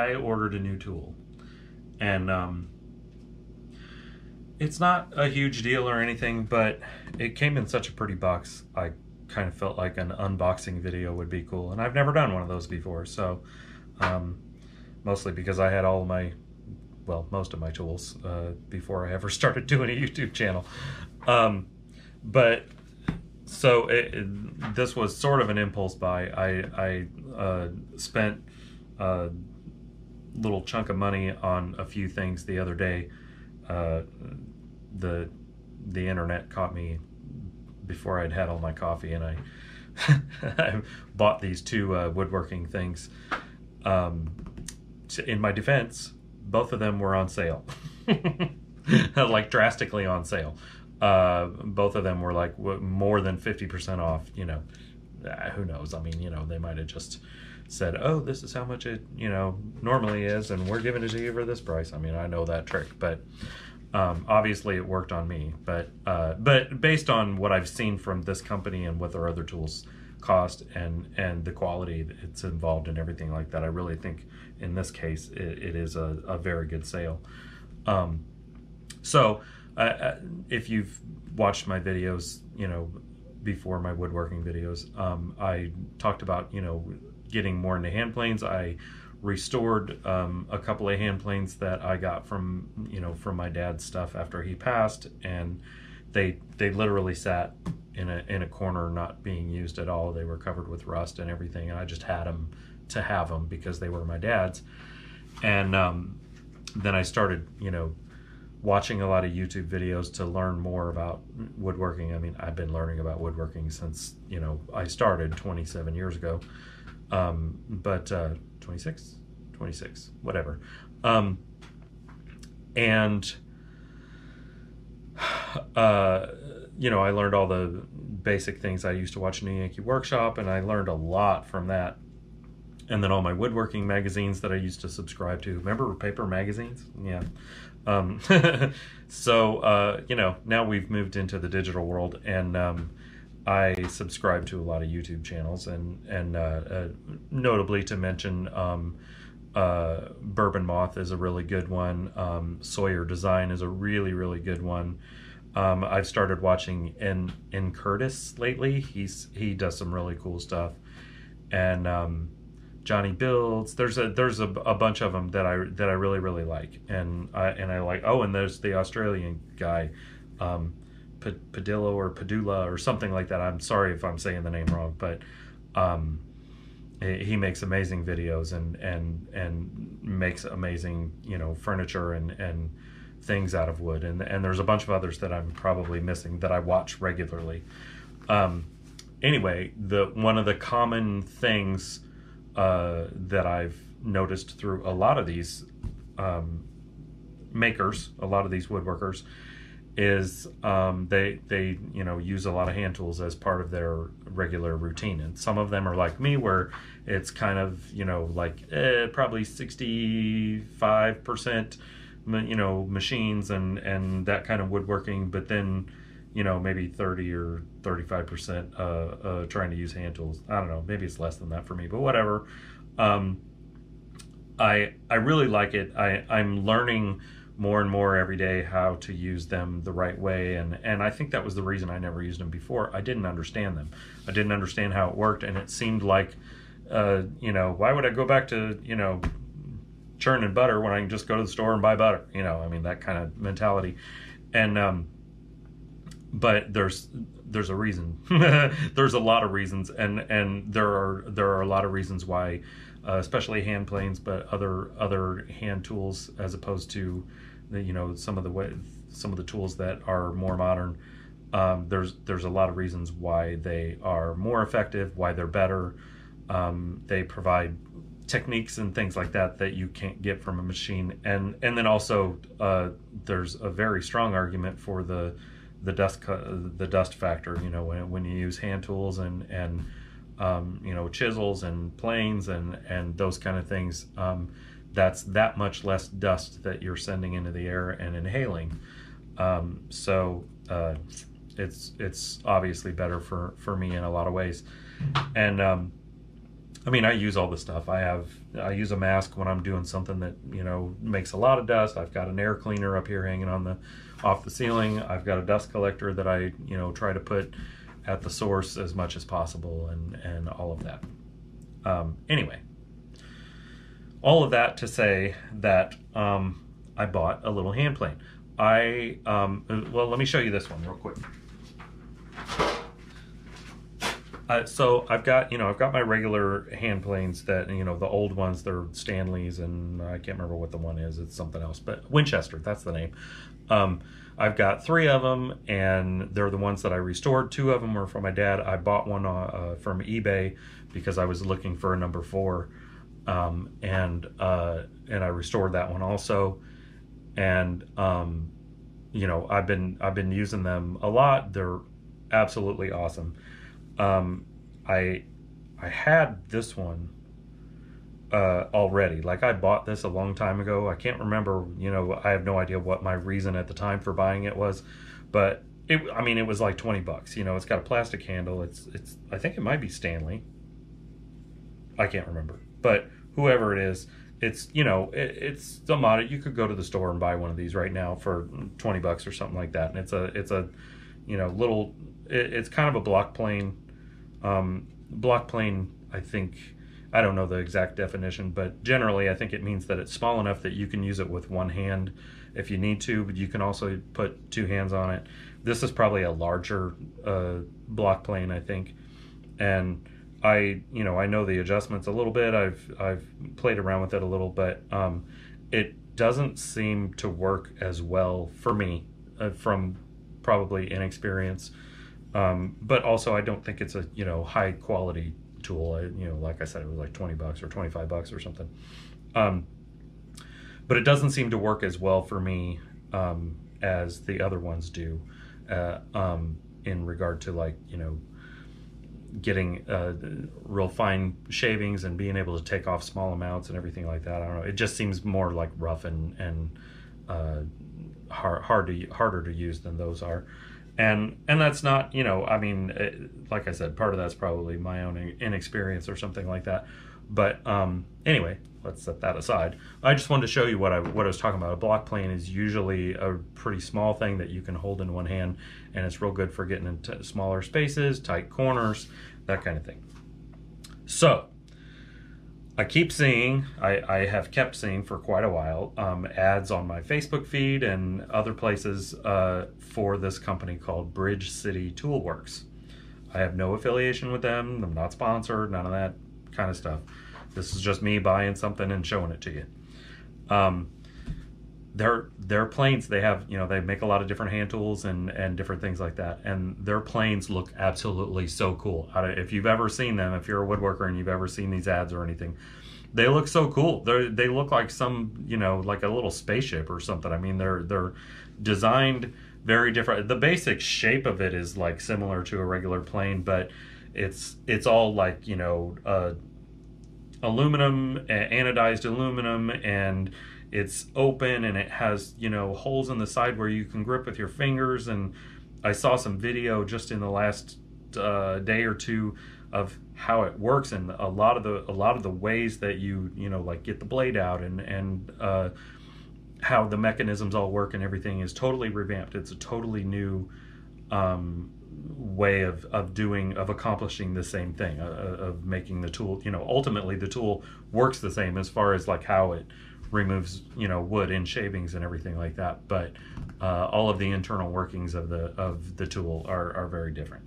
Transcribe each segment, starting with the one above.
I ordered a new tool, and it's not a huge deal or anything, but it came in such a pretty box. I kind of felt like an unboxing video would be cool, and I've never done one of those before, so mostly because I had all of my, well, most of my tools before I ever started doing a YouTube channel. But so this was sort of an impulse buy. I spent a little chunk of money on a few things the other day. The internet caught me before I'd had all my coffee, and I I bought these two woodworking things. In my defense, both of them were on sale. Like drastically on sale. Both of them were like more than 50% off, you know. Who knows? I mean, you know, they might have just said, oh, this is how much it, you know, normally is, and we're giving it to you for this price. I mean, I know that trick, but obviously it worked on me. But based on what I've seen from this company and what their other tools cost and the quality it's involved and everything like that, I really think in this case it is a very good sale. So if you've watched my videos, you know, before, my woodworking videos, I talked about, you know, getting more into hand planes. I restored a couple of hand planes that I got from, you know, from my dad's stuff after he passed, and they literally sat in a corner not being used at all. They were covered with rust and everything, and I just had them to have them because they were my dad's. And then I started, you know, watching a lot of YouTube videos to learn more about woodworking. I mean, I've been learning about woodworking since, you know, I started 27 years ago. But 26, whatever. And you know, I learned all the basic things. I used to watch New Yankee Workshop, and I learned a lot from that. And then all my woodworking magazines that I used to subscribe to. Remember paper magazines? Yeah. So, you know, now we've moved into the digital world, and I subscribe to a lot of YouTube channels, and notably to mention Bourbon Moth is a really good one. Sawyer Design is a really, really good one. I've started watching N. Curtis lately. He does some really cool stuff. And Johnny Builds. There's a bunch of them that I really, really like, and I like. Oh, and there's the Australian guy, Padilla or Padula or something like that. I'm sorry if I'm saying the name wrong, but he makes amazing videos and makes amazing, you know, furniture and things out of wood, and there's a bunch of others that I'm probably missing that I watch regularly. Anyway, one of the common things that I've noticed through a lot of these makers, a lot of these woodworkers, is they you know, use a lot of hand tools as part of their regular routine. And some of them are like me, where it's kind of, you know, like probably 65%, you know, machines and that kind of woodworking, but then, you know, maybe 30 or 35% trying to use hand tools. I don't know, maybe it's less than that for me, but whatever. I really like it. I'm learning more and more every day how to use them the right way, and I think that was the reason I never used them before. I didn't understand them. I didn't understand how it worked, and it seemed like, you know, why would I go back to, you know, churning butter when I can just go to the store and buy butter? You know, I mean, that kind of mentality. And but there's a reason. There's a lot of reasons, and there are a lot of reasons why, especially hand planes, but other hand tools, as opposed to the, you know, some of the tools that are more modern. There's a lot of reasons why they are more effective, why they're better. They provide techniques and things like that you can't get from a machine, and then also there's a very strong argument for the dust factor. You know, when you use hand tools and you know, chisels and planes and those kind of things, that's that much less dust that you're sending into the air and inhaling. So it's obviously better for me in a lot of ways. And I mean, I use all the stuff. I use a mask when I'm doing something that, you know, makes a lot of dust. I've got an air cleaner up here hanging on off the ceiling. I've got a dust collector that I, you know, try to put at the source as much as possible, and all of that. Anyway, all of that to say that I bought a little hand plane. Well, let me show you this one real quick. So I've got my regular hand planes that, you know, the old ones, they're Stanleys, and I can't remember what the one is. It's something else, but Winchester, that's the name. I've got 3 of them, and they're the ones that I restored. 2 of them were from my dad. I bought one from eBay because I was looking for a number 4, and I restored that one also. And you know, I've been using them a lot. They're absolutely awesome. I had this one already. Like, I bought this a long time ago. I can't remember, you know, I have no idea what my reason at the time for buying it was, but I mean, it was like 20 bucks. You know, it's got a plastic handle. It's I think it might be Stanley. I can't remember, but whoever it is, it's, you know, it's a mod. You could go to the store and buy one of these right now for 20 bucks or something like that. And it's a you know, little, it's kind of a block plane. Block plane, I think, I don't know the exact definition, but generally I think it means that it's small enough that you can use it with one hand if you need to, but you can also put 2 hands on it. This is probably a larger block plane, I think. And I know the adjustments a little bit. I've played around with it a little, but it doesn't seem to work as well for me from probably inexperience. But also I don't think it's a, you know, high quality tool. You know, like I said, it was like 20 bucks or 25 bucks or something. But it doesn't seem to work as well for me as the other ones do in regard to, like, you know, getting real fine shavings and being able to take off small amounts and everything like that. I don't know. It just seems more like rough and harder to use than those are. And that's not, you know, I mean, like I said, part of that's probably my own inexperience or something like that. But anyway, let's set that aside. I just wanted to show you what I was talking about. A block plane is usually a pretty small thing that you can hold in one hand, and it's real good for getting into smaller spaces, tight corners, that kind of thing. So I keep seeing, I have kept seeing for quite a while, ads on my Facebook feed and other places for this company called Bridge City Toolworks. I have no affiliation with them. I'm not sponsored, none of that kind of stuff. This is just me buying something and showing it to you. Their planes, they have, you know, they make a lot of different hand tools and different things like that, and their planes look absolutely so cool. If you've ever seen them, if you're a woodworker and you've ever seen these ads or anything, they look so cool. They look like some, you know, like a little spaceship or something. I mean, they're designed very different. The basic shape of it is like similar to a regular plane, but it's all like, you know, aluminum, anodized aluminum, and it's open, and it has, you know, holes in the side where you can grip with your fingers. And I saw some video just in the last day or two of how it works, and a lot of the ways that you know, like, get the blade out and how the mechanisms all work and everything is totally revamped. It's a totally new way of accomplishing the same thing, of making the tool, you know, ultimately the tool works the same as far as like how it removes, you know, wood in shavings and everything like that, but all of the internal workings of the tool are very different.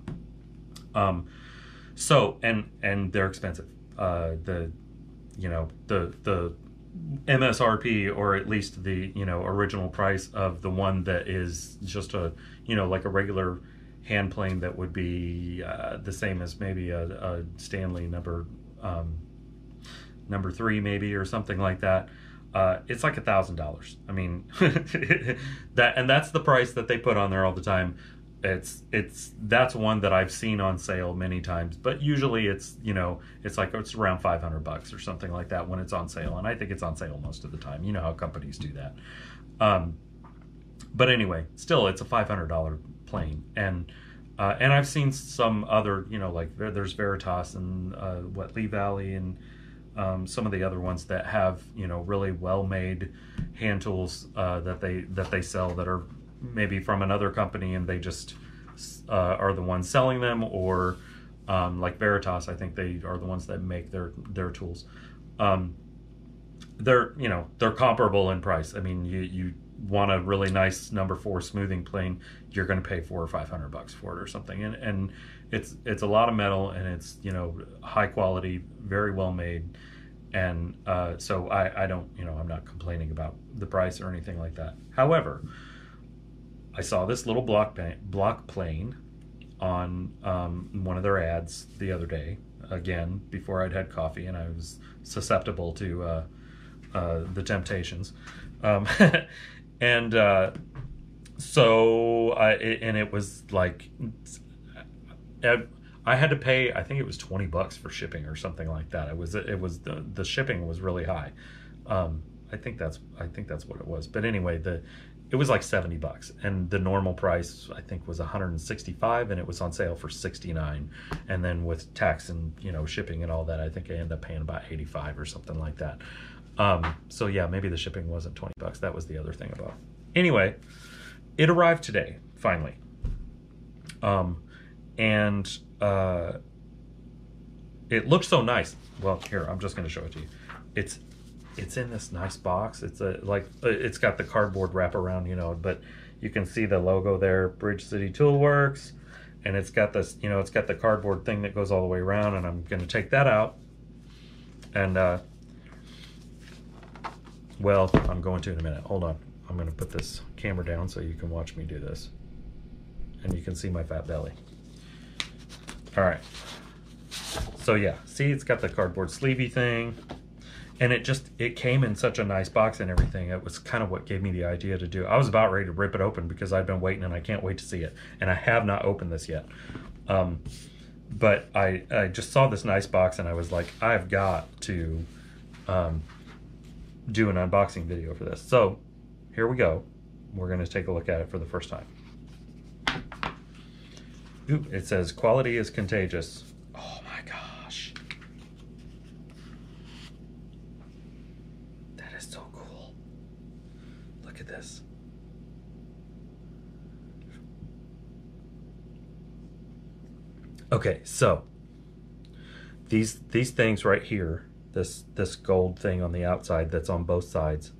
So and they're expensive. The MSRP, or at least the, you know, original price of the one that is just a, you know, like a regular hand plane that would be the same as maybe a Stanley number 3 maybe, or something like that. It's like $1,000. I mean, that's the price that they put on there all the time. That's one that I've seen on sale many times, but usually it's, you know, it's around $500 or something like that when it's on sale, and I think it's on sale most of the time. You know how companies do that. But anyway, still, it's a $500 plane, and And I've seen some other, like there's Veritas and Lee Valley and some of the other ones that have, really well-made hand tools that they sell that are maybe from another company, and they just are the ones selling them, or like Veritas, I think they are the ones that make their tools. They're comparable in price. I mean, you want a really nice number 4 smoothing plane, you're going to pay $400 or $500 for it or something, and it's a lot of metal, and it's high quality, very well made, and so I don't, I'm not complaining about the price or anything like that. However, I saw this little block plane on one of their ads the other day, again before I'd had coffee, and I was susceptible to the temptations. And so it was like, I had to pay, I think it was $20 for shipping or something like that. It was the shipping was really high. I think that's what it was. But anyway, it was like $70, and the normal price I think was $165, and it was on sale for $69. And then with tax and shipping and all that, I think I ended up paying about $85 or something like that. So yeah, maybe the shipping wasn't $20. That was the other thing about it. Anyway, it arrived today, finally. And it looks so nice. Well, here, I'm just going to show it to you. It's in this nice box. It's it's got the cardboard wrap around, but you can see the logo there, Bridge City Toolworks, and it's got this, it's got the cardboard thing that goes all the way around, and I'm going to take that out. And well, I'm going to in a minute. Hold on. I'm going to put this camera down so you can watch me do this. And you can see my fat belly. All right. So yeah, see, it's got the cardboard sleevey thing. And it came in such a nice box and everything. It was kind of what gave me the idea to do it. I was about ready to rip it open because I've been waiting, and I can't wait to see it. And I have not opened this yet. But I just saw this nice box, and I was like, I've got to do an unboxing video for this. So here we go. We're going to take a look at it for the first time. Ooh, it says quality is contagious. Oh my gosh. That is so cool. Look at this. Okay, so these things right here, this gold thing on the outside that's on both sides,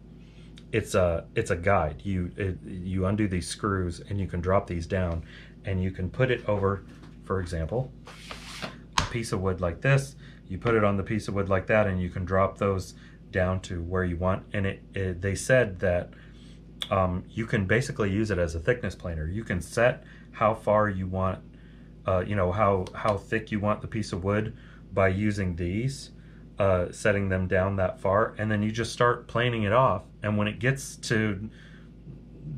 it's a guide. You undo these screws, and you can drop these down, and you can put it over, for example, a piece of wood like this. You put it on the piece of wood like that, and you can drop those down to where you want. And they said that you can basically use it as a thickness planer. You can set how far you want, how thick you want the piece of wood by using these, setting them down that far, and then you just start planing it off. And when it gets to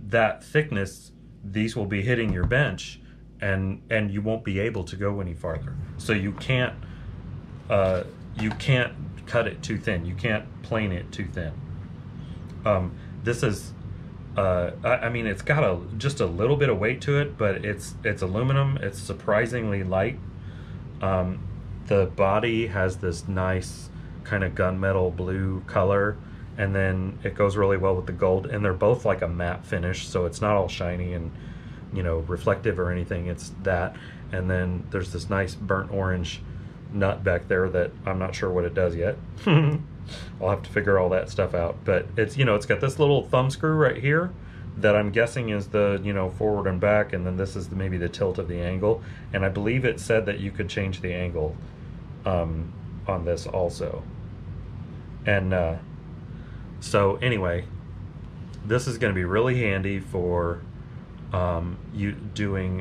that thickness, these will be hitting your bench, and you won't be able to go any farther. So you can't cut it too thin. You can't plane it too thin. This is I mean, it's got just a little bit of weight to it, but it's aluminum. It's surprisingly light. The body has this nice kind of gunmetal blue color, and then it goes really well with the gold, and they're both like a matte finish, so it's not all shiny and reflective or anything. It's that, and then there's this nice burnt orange nut back there that I'm not sure what it does yet. I'll have to figure all that stuff out. But it's it's got this little thumb screw right here that I'm guessing is the forward and back, and then this is maybe the tilt of the angle, and I believe it said that you could change the angle on this also. And so anyway, this is going to be really handy for you doing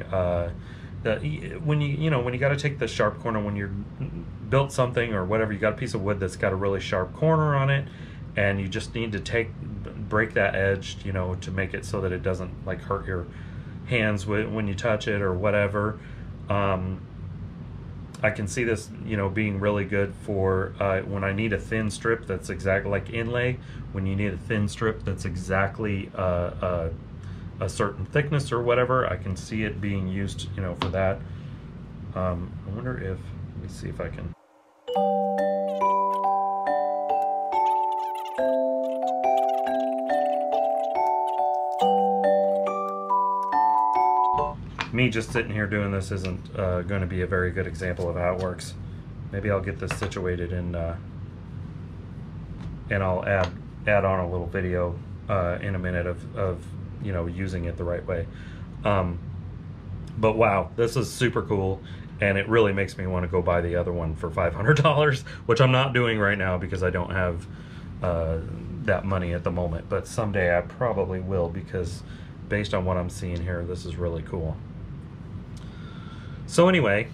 when you got to take the sharp corner, when you're built something or whatever, you got a piece of wood that's got a really sharp corner on it, and you just need to break that edge, to make it so that it doesn't like hurt your hands when you touch it or whatever. I can see this, being really good for when I need a thin strip that's exactly like inlay. When you need a thin strip that's exactly a certain thickness or whatever, I can see it being used, you know, for that. I wonder if, let me see if I can. Me just sitting here doing this isn't going to be a very good example of how it works. Maybe I'll get this situated and I'll add on a little video in a minute of you know, using it the right way. But wow, this is super cool, and it really makes me want to go buy the other one for $500, which I'm not doing right now because I don't have that money at the moment, but someday I probably will, because based on what I'm seeing here, this is really cool. So anyway,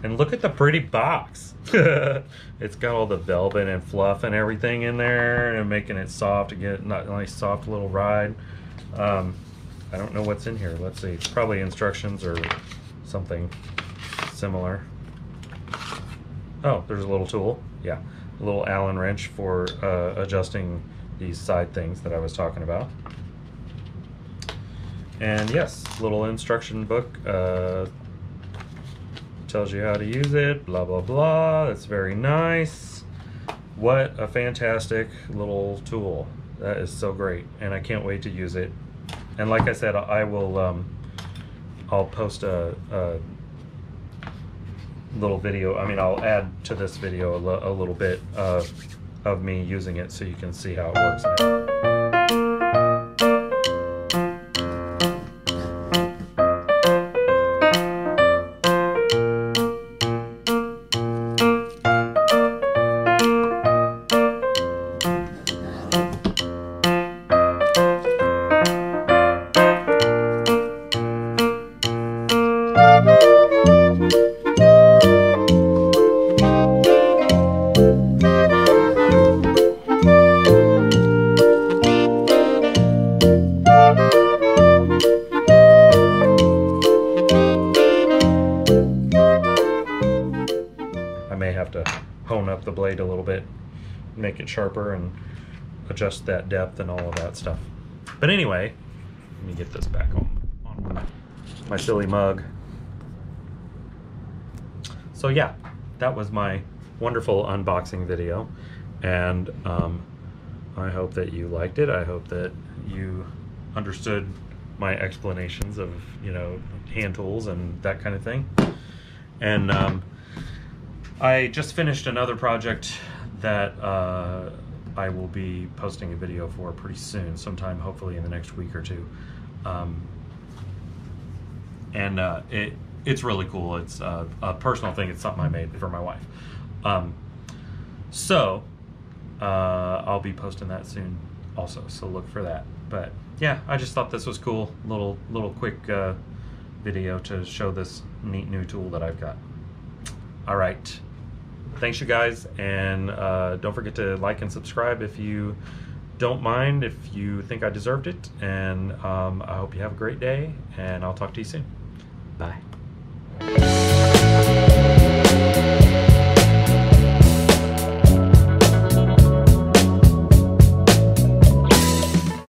and look at the pretty box. It's got all the velvet and fluff and everything in there, and making it soft to get a nice soft little ride. I don't know what's in here. Let's see. It's probably instructions or something similar. Oh, there's a little tool. Yeah, a little Allen wrench for adjusting these side things that I was talking about. And yes, little instruction book. Tells you how to use it, blah blah blah. That's very nice. What a fantastic little tool. That is so great, and I can't wait to use it. And like I said, I will I'll post a little video. I mean, I'll add to this video a little bit of me using it, so you can see how it works. Have to hone up the blade a little bit, make it sharper, and adjust that depth and all of that stuff. But anyway, let me get this back on my silly mug. So yeah, that was my wonderful unboxing video, and I hope that you liked it. I hope that you understood my explanations of, you know, hand tools and that kind of thing. And I just finished another project that I will be posting a video for pretty soon, sometime hopefully in the next week or two. It's really cool. It's a personal thing. It's something I made for my wife. So I'll be posting that soon also, so look for that. But yeah, I just thought this was cool. Little quick video to show this neat new tool that I've got. All right. Thanks, you guys, and don't forget to like and subscribe if you don't mind, if you think I deserved it, and I hope you have a great day, and I'll talk to you soon. Bye.